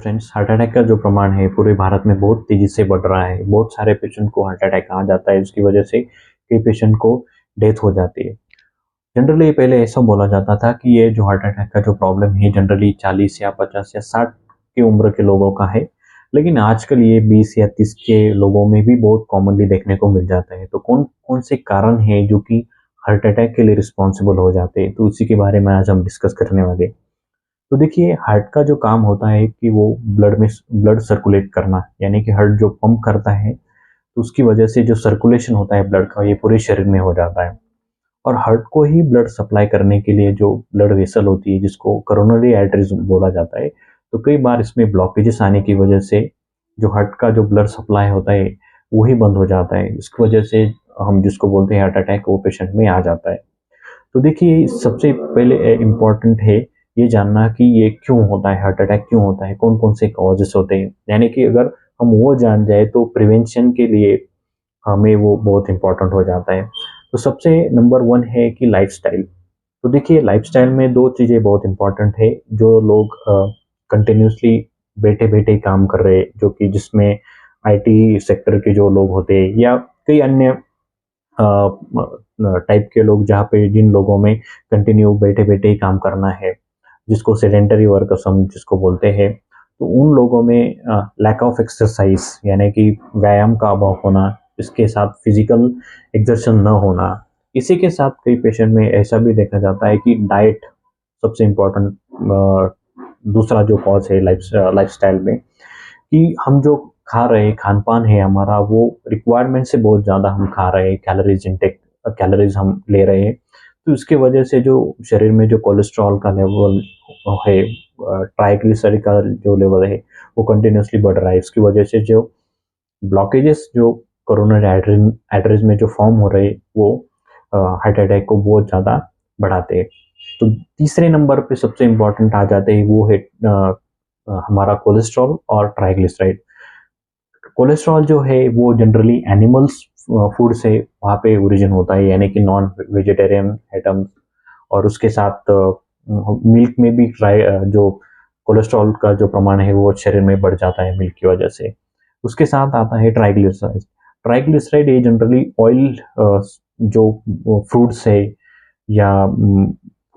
Friends, heart attack का जो प्रमाण है पूरे भारत में बहुत तेजी से बढ़ रहा है। बहुत सारे पेशेंट को हार्ट अटैक आ जाता है, जिसकी वजह से कई पेशेंट को डेथ हो जाती है। जनरली पहले ऐसा बोला जाता था कि ये जो हार्ट अटैक का जो प्रॉब्लम है जनरली 40 या 50 या 60 की उम्र के लोगों का है, लेकिन आजकल ये 20 या 30 के लोगों में भी बहुत कॉमनली देखने को मिल जाता है। तो कौन कौन से कारण हैं जो कि हार्ट अटैक के लिए रिस्पॉन्सिबल हो जाते हैं, तो उसी के बारे में आज हम डिस्कस करने वाले हैं। तो देखिए, हार्ट का जो काम होता है कि वो ब्लड सर्कुलेट करना, यानी कि हार्ट जो पंप करता है, तो उसकी वजह से जो सर्कुलेशन होता है ब्लड का, ये पूरे शरीर में हो जाता है। और हार्ट को ही ब्लड सप्लाई करने के लिए जो ब्लड वेसल होती है, जिसको कोरोनरी आर्टरीज बोला जाता है, तो कई बार इसमें ब्लॉकेजेस आने की वजह से जो हार्ट का जो ब्लड सप्लाई होता है वो ही बंद हो जाता है। इसकी वजह से हम जिसको बोलते हैं हार्ट अटैक, वो पेशेंट में आ जाता है। तो देखिए, सबसे पहले इम्पोर्टेंट है ये जानना कि ये क्यों होता है, हार्ट अटैक क्यों होता है, कौन कौन से कॉजेस होते हैं। यानी कि अगर हम वो जान जाए तो प्रिवेंशन के लिए हमें वो बहुत इंपॉर्टेंट हो जाता है। तो सबसे नंबर वन है कि लाइफस्टाइल। तो देखिए, लाइफस्टाइल में दो चीज़ें बहुत इंपॉर्टेंट है। जो लोग कंटिन्यूसली बैठे बैठे काम कर रहे हैं, जो कि जिसमें आईटी सेक्टर के जो लोग होते हैं या कई अन्य टाइप के लोग, जहाँ पे जिन लोगों में कंटिन्यू बैठे बैठे ही काम करना है, जिसको सेडेंटरी वर्कर्स हम जिसको बोलते हैं, तो उन लोगों में लैक ऑफ एक्सरसाइज, यानी कि व्यायाम का अभाव होना, इसके साथ फिजिकल एक्सर्शन न होना। इसी के साथ कई पेशेंट में ऐसा भी देखा जाता है कि डाइट सबसे इम्पोर्टेंट दूसरा जो कॉज है लाइफस्टाइल में, कि हम जो खा रहे हैं, खान-पान है हमारा, वो रिक्वायरमेंट से बहुत ज़्यादा हम खा रहे हैं, कैलोरीज़ हम ले रहे हैं। तो इसकी वजह से जो शरीर में जो कोलेस्ट्रॉल का लेवल है, ट्राइग्लिसराइड का जो लेवल है, वो कंटिन्यूअसली बढ़ रहा है। इसकी वजह से जो ब्लॉकेजेस जो कोरोनरी आर्टरीज में जो फॉर्म हो रहे हैं, वो हार्ट अटैक को बहुत ज़्यादा बढ़ाते हैं। तो तीसरे नंबर पे सबसे इम्पोर्टेंट आ जाते हैं, वो है हमारा कोलेस्ट्रॉल और ट्राइग्लिसराइड। कोलेस्ट्रॉल जो है वो जनरली एनिमल्स फूड से वहाँ पे ओरिजिन होता है, यानी कि नॉन वेजिटेरियन आइटम्स। और उसके साथ मिल्क में भी जो कोलेस्ट्रॉल का जो प्रमाण है वो शरीर में बढ़ जाता है मिल्क की वजह से। उसके साथ आता है ट्राइग्लिसराइड। ट्राइग्लिसराइड ये जनरली ऑयल जो फ्रूट्स है या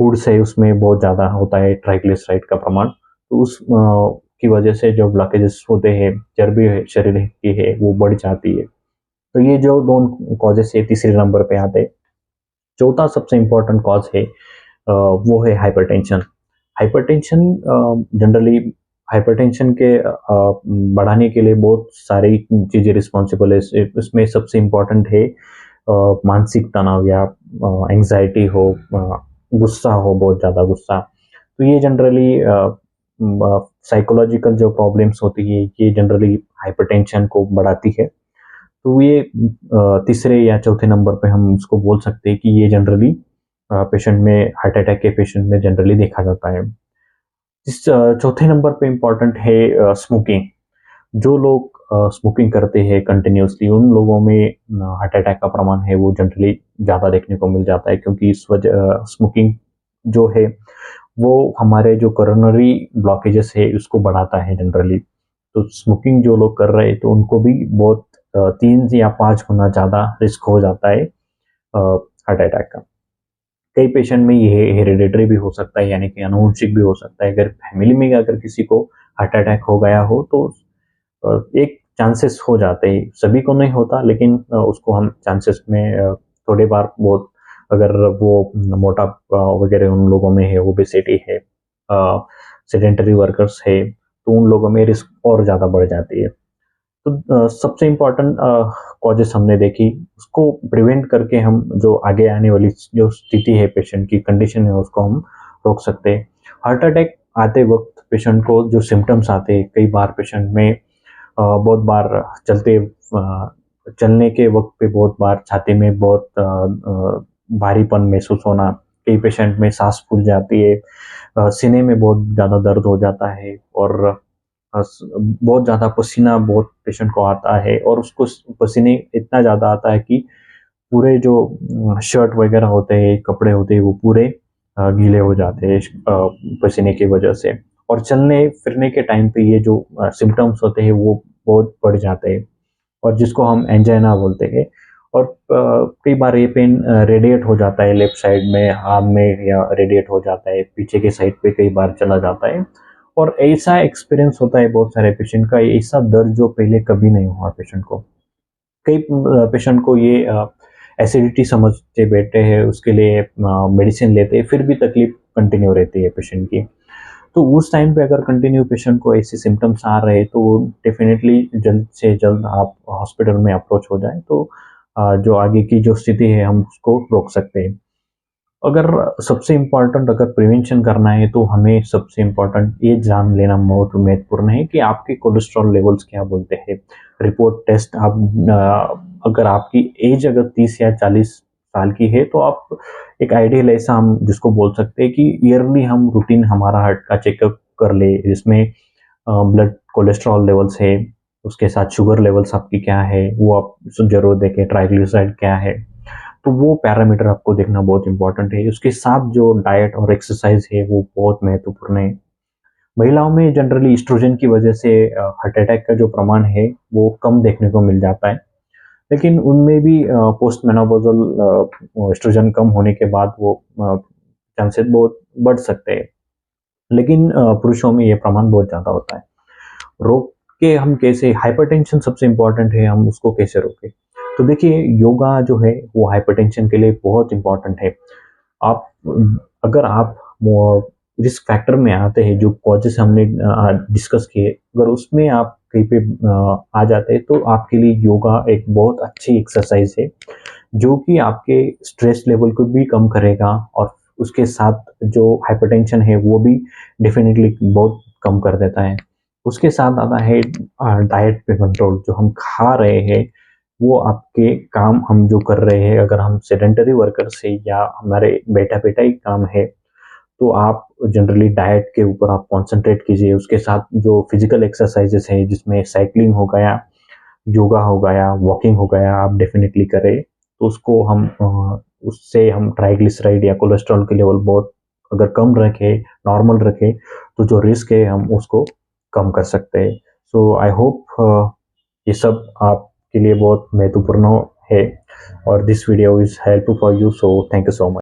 फूड्स है, उसमें बहुत ज़्यादा होता है ट्राइग्लिसराइड का प्रमाण। तो उस की वजह से जो ब्लॉकेजेस होते हैं, चर्बी है शरीर की है, वो बढ़ जाती है। तो ये जो दोनों कॉजेस है तीसरे नंबर पे आते हैं। चौथा सबसे इम्पोर्टेंट कॉज है वो है हाइपरटेंशन। हाइपरटेंशन जनरली हाइपरटेंशन के बढ़ाने के लिए बहुत सारी चीज़ें रिस्पॉन्सिबल है। इसमें सबसे इम्पोर्टेंट है मानसिक तनाव या एंग्जाइटी हो, गुस्सा हो, बहुत ज़्यादा गुस्सा। तो ये जनरली साइकोलॉजिकल जो प्रॉब्लम्स होती है, ये जनरली हाइपरटेंशन को बढ़ाती है। तो ये तीसरे या चौथे नंबर पे हम उसको बोल सकते हैं कि ये जनरली पेशेंट में, हार्ट अटैक के पेशेंट में जनरली देखा जाता है। इस चौथे नंबर पे इम्पोर्टेंट है स्मोकिंग। जो लोग स्मोकिंग करते हैं कंटिन्यूअसली, उन लोगों में हार्ट अटैक का प्रमाण है वो जनरली ज़्यादा देखने को मिल जाता है, क्योंकि इस वजह स्मोकिंग जो है वो हमारे जो कोरोनरी ब्लॉकेजेस है उसको बढ़ाता है जनरली। तो स्मोकिंग जो लोग कर रहे हैं, तो उनको भी बहुत 3 या 5 गुना ज़्यादा रिस्क हो जाता है हार्ट अटैक का। कई पेशेंट में ये हेरिडिटरी भी हो सकता है, यानी कि आनुवंशिक भी हो सकता है। अगर फैमिली में अगर किसी को हार्ट अटैक हो गया हो, तो एक चांसेस हो जाते हैं। सभी को नहीं होता, लेकिन उसको हम चांसेस में थोड़ी बार बहुत, अगर वो मोटापा वगैरह उन लोगों में है, ओबेसिटी है, सेडेंटरी वर्कर्स है, तो उन लोगों में रिस्क और ज़्यादा बढ़ जाती है। तो सबसे इम्पोर्टेंट कॉजेस हमने देखी, उसको प्रिवेंट करके हम जो आगे आने वाली जो स्थिति है, पेशेंट की कंडीशन है, उसको हम रोक सकते हैं। हार्ट अटैक आते वक्त पेशेंट को जो सिम्टम्स आते हैं, कई बार पेशेंट में बहुत बार चलने के वक्त पे बहुत बार छाती में बहुत भारीपन महसूस होना, कई पेशेंट में सांस फूल जाती है, सीने में बहुत ज़्यादा दर्द हो जाता है, और बहुत ज़्यादा पसीना बहुत पेशेंट को आता है, और उसको पसीने इतना ज़्यादा आता है कि पूरे जो शर्ट वगैरह होते हैं, कपड़े होते हैं, वो पूरे गीले हो जाते हैं पसीने की वजह से। और चलने फिरने के टाइम पे ये जो सिम्टम्स होते हैं वो बहुत बढ़ जाते हैं, और जिसको हम एंजाइना बोलते हैं। और कई बार ये पेन रेडिएट हो जाता है लेफ्ट साइड में, आर्म में, या रेडिएट हो जाता है पीछे के साइड पे, कई बार चला जाता है। और ऐसा एक्सपीरियंस होता है बहुत सारे पेशेंट का, ऐसा दर्द जो पहले कभी नहीं हुआ पेशेंट को। कई पेशेंट को ये एसिडिटी समझते बैठे हैं, उसके लिए मेडिसिन लेते हैं, फिर भी तकलीफ कंटिन्यू रहती है पेशेंट की। तो उस टाइम पे अगर कंटिन्यू पेशेंट को ऐसे सिम्टम्स आ रहे हैं, तो डेफिनेटली जल्द से जल्द आप हॉस्पिटल में अप्रोच हो जाएं, तो जो आगे की जो स्थिति है हम उसको रोक सकते हैं। अगर सबसे इम्पोर्टेंट अगर प्रिवेंशन करना है, तो हमें सबसे इम्पोर्टेंट ये जान लेना बहुत महत्वपूर्ण है कि आपके कोलेस्ट्रॉल लेवल्स क्या बोलते हैं। रिपोर्ट टेस्ट आप अगर आपकी एज अगर 30 या 40 साल की है, तो आप एक आइडियल ऐसा हम जिसको बोल सकते हैं कि ईयरली हम रूटीन हमारा हार्ट का चेकअप कर ले, जिसमें ब्लड कोलेस्ट्रॉल लेवल्स है, उसके साथ शुगर लेवल्स आपकी क्या है वो आप जरूर देखें, ट्राइग्लिसराइड क्या है, तो वो पैरामीटर आपको देखना बहुत इंपॉर्टेंट है। उसके साथ जो डाइट और एक्सरसाइज है वो बहुत महत्वपूर्ण है। महिलाओं में जनरली एस्ट्रोजन की वजह से हार्ट अटैक का जो प्रमाण है वो कम देखने को मिल जाता है, लेकिन उनमें भी पोस्ट मेनोपॉजल एस्ट्रोजन कम होने के बाद वो चांसेस बहुत बढ़ सकते हैं, लेकिन पुरुषों में ये प्रमाण बहुत ज़्यादा होता है। रोक के हम कैसे, हाइपरटेंशन सबसे इम्पोर्टेंट है, हम उसको कैसे रोकें? तो देखिए, योगा जो है वो हाइपरटेंशन के लिए बहुत इम्पोर्टेंट है। आप अगर आप रिस्क फैक्टर में आते हैं, जो कॉजेस हमने डिस्कस किए, अगर उसमें आप कहीं पे आ जाते हैं, तो आपके लिए योगा एक बहुत अच्छी एक्सरसाइज है, जो कि आपके स्ट्रेस लेवल को भी कम करेगा, और उसके साथ जो हाइपरटेंशन है वो भी डेफिनेटली बहुत कम कर देता है। उसके साथ आता है डाइट पे कंट्रोल। जो हम खा रहे हैं, वो आपके काम हम जो कर रहे हैं, अगर हम सेडेंटरी वर्कर से या हमारे बैठा-बैठा ही काम है, तो आप जनरली डाइट के ऊपर आप कॉन्संट्रेट कीजिए। उसके साथ जो फिजिकल एक्सरसाइजेस हैं, जिसमें साइक्लिंग हो गया, योगा हो गया, वॉकिंग हो गया, आप डेफिनेटली करें। तो उसको हम उससे हम ट्राइग्लिसराइड या कोलेस्ट्रॉल के लेवल बहुत अगर कम रखें, नॉर्मल रखें, तो जो रिस्क है हम उसको कम कर सकते हैं। सो आई होप ये सब आपके लिए बहुत महत्वपूर्ण है, और this video is helpful for you, so thank you so much.